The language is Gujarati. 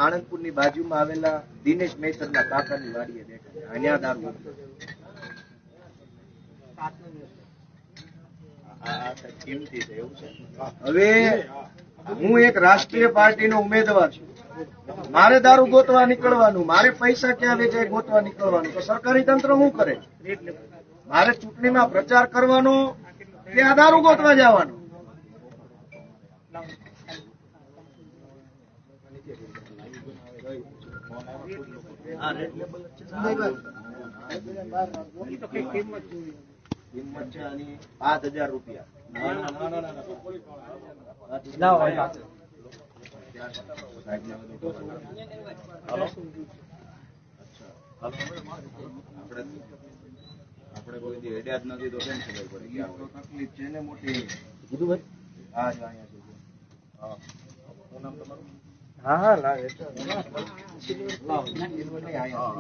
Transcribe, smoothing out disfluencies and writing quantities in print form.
આણંદપુરની બાજુમાં આવેલા દિનેશ મહેતરના કાકાની વાડીએ બેઠા અહીંયા દારૂ હવે હું એક રાષ્ટ્રીય પાર્ટીનો ઉમેદવાર છું, મારે દારૂ ગોતવા નીકળવાનું, મારે પૈસા ક્યાં વેચાય ગોતવા નીકળવાનું, તો સરકારી તંત્ર શું કરે? મારે ચૂંટણીમાં પ્રચાર કરવાનો કે આ દારૂ ગોતવા જવાનો? કિંમત છે આની 5000 રૂપિયા. આપણે કોઈ દી હેડ્યા જ નથી તો કેમ ખબર પડે? તકલીફ છે ને મોટી. કીધું ભાઈ? હા જ અહીંયા છે. હા, શું નામ તમારું? હા હા, લાવ.